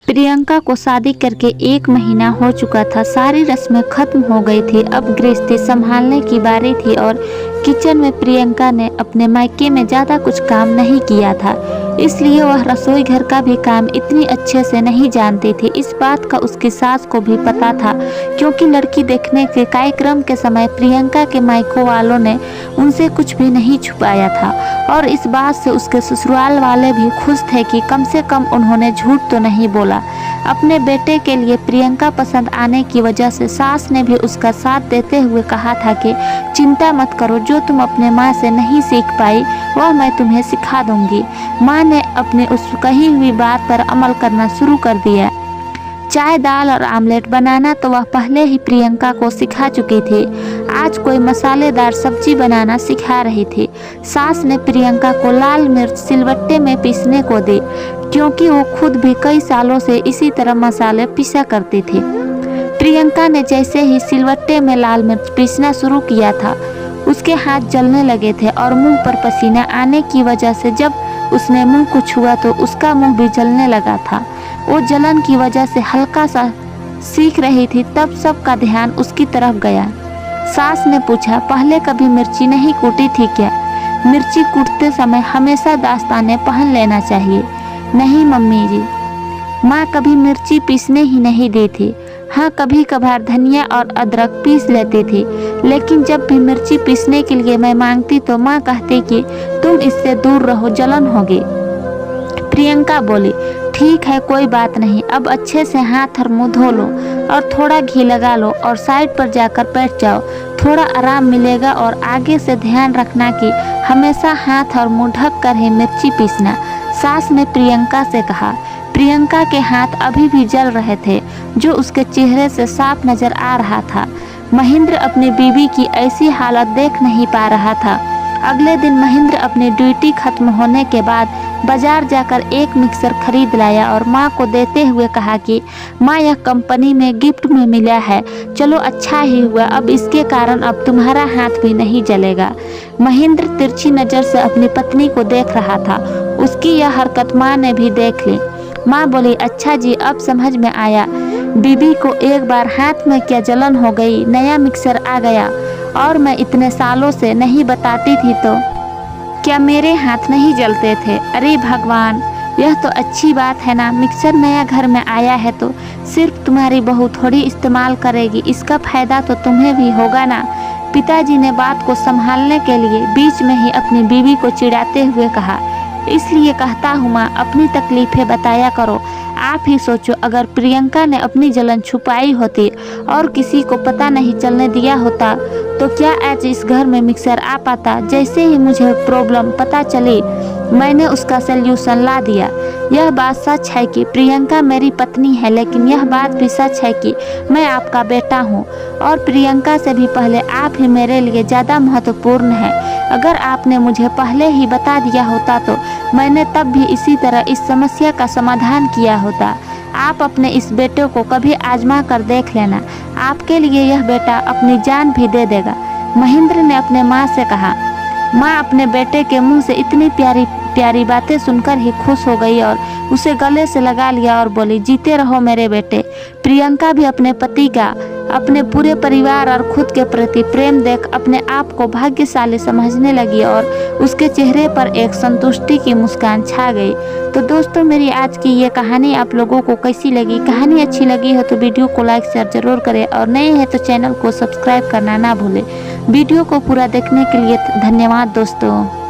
प्रियंका को शादी करके 1 महीना हो चुका था। सारी रस्में खत्म हो गई थी। अब गृहस्थी संभालने की बारी थी और किचन में प्रियंका ने अपने मायके में ज़्यादा कुछ काम नहीं किया था, इसलिए वह रसोई घर का भी काम इतनी अच्छे से नहीं जानती थी। इस बात का उसकी सास को भी पता था, क्योंकि लड़की देखने के कार्यक्रम के समय प्रियंका के मायको वालों ने उनसे कुछ भी नहीं छुपाया था और इस बात से उसके ससुराल वाले भी खुश थे कि कम से कम उन्होंने झूठ तो नहीं बोला। अपने बेटे के लिए प्रियंका पसंद आने की वजह से सास ने भी उसका साथ देते हुए कहा था कि चिंता मत करो, जो तुम अपने माँ से नहीं सीख पाई वह मैं तुम्हें सिखा दूंगी। माँ ने अपनी उस कही हुई बात पर अमल करना शुरू कर दिया। चाय, दाल और आमलेट बनाना तो वह पहले ही प्रियंका को सिखा चुकी थी। आज कोई मसालेदार सब्जी बनाना सिखा रही थी। सास ने प्रियंका को लाल मिर्च सिलवट्टे में पीसने को दी, क्योंकि वो खुद भी कई सालों से इसी तरह मसाले पीसा करती थी। प्रियंका ने जैसे ही सिलवट्टे में लाल मिर्च पीसना शुरू किया था, उसके हाथ जलने लगे थे और मुंह पर पसीना आने की वजह से जब उसने मुंह को छुआ तो उसका मुंह भी जलने लगा था। वो जलन की वजह से हल्का सा सीख रही थी, तब सबका ध्यान उसकी तरफ गया। सास ने पूछा, पहले कभी मिर्ची नहीं कूटी थी क्या? मिर्ची कूटते समय हमेशा दास्ताने पहन लेना चाहिए। नहीं मम्मी जी, माँ कभी मिर्ची पीसने ही नहीं दी थी। हाँ, कभी कभार धनिया और अदरक पीस लेती थी, लेकिन जब भी मिर्ची पीसने के लिए मैं मांगती तो माँ कहती कि तुम इससे दूर रहो, जलन होगी। प्रियंका बोली, ठीक है, कोई बात नहीं। अब अच्छे से हाथ और मुंह धो लो और थोड़ा घी लगा लो और साइड पर जाकर बैठ जाओ, थोड़ा आराम मिलेगा। और आगे से ध्यान रखना कि हमेशा हाथ और मुंह ढक कर ही मिर्ची पीसना, सास ने प्रियंका से कहा। प्रियंका के हाथ अभी भी जल रहे थे, जो उसके चेहरे से साफ नजर आ रहा था। महेंद्र अपनी बीवी की ऐसी हालत देख नहीं पा रहा था। अगले दिन महेंद्र अपनी ड्यूटी खत्म होने के बाद बाजार जाकर एक मिक्सर खरीद लाया और माँ को देते हुए कहा कि माँ, यह कंपनी में गिफ्ट में मिला है, चलो अच्छा ही हुआ, अब इसके कारण अब तुम्हारा हाथ भी नहीं जलेगा। महेंद्र तिरछी नज़र से अपनी पत्नी को देख रहा था। उसकी यह हरकत माँ ने भी देख ली। माँ बोली, अच्छा जी, अब समझ में आया। बीबी को एक बार हाथ में क्या जलन हो गई, नया मिक्सर आ गया और मैं इतने सालों से नहीं बताती थी तो क्या मेरे हाथ नहीं जलते थे? अरे भगवान, यह तो अच्छी बात है ना, मिक्सर नया घर में आया है तो सिर्फ तुम्हारी बहू थोड़ी इस्तेमाल करेगी, इसका फायदा तो तुम्हें भी होगा ना। पिताजी ने बात को संभालने के लिए बीच में ही अपनी बीवी को चिढ़ाते हुए कहा, इसलिए कहता हूँ माँ, अपनी तकलीफें बताया करो। आप ही सोचो, अगर प्रियंका ने अपनी जलन छुपाई होती और किसी को पता नहीं चलने दिया होता तो क्या आज इस घर में मिक्सर आ पाता? जैसे ही मुझे प्रॉब्लम पता चली, मैंने उसका सल्यूशन ला दिया। यह बात सच है कि प्रियंका मेरी पत्नी है, लेकिन यह बात भी सच है कि मैं आपका बेटा हूँ और प्रियंका से भी पहले आप ही मेरे लिए ज़्यादा महत्वपूर्ण है। अगर आपने मुझे पहले ही बता दिया होता तो मैंने तब भी इसी तरह इस समस्या का समाधान किया होता। आप अपने इस बेटे को कभी आजमा कर देख लेना, आपके लिए यह बेटा अपनी जान भी दे देगा। महेंद्र ने अपने माँ से कहा। माँ अपने बेटे के मुंह से इतनी प्यारी प्यारी बातें सुनकर ही खुश हो गई और उसे गले से लगा लिया और बोली, जीते रहो मेरे बेटे। प्रियंका भी अपने पति का, अपने पूरे परिवार और खुद के प्रति प्रेम देख अपने आप को भाग्यशाली समझने लगी और उसके चेहरे पर एक संतुष्टि की मुस्कान छा गई। तो दोस्तों, मेरी आज की ये कहानी आप लोगों को कैसी लगी? कहानी अच्छी लगी हो तो वीडियो को लाइक शेयर जरूर करें और नए हैं तो चैनल को सब्सक्राइब करना ना भूलें। वीडियो को पूरा देखने के लिए धन्यवाद दोस्तों।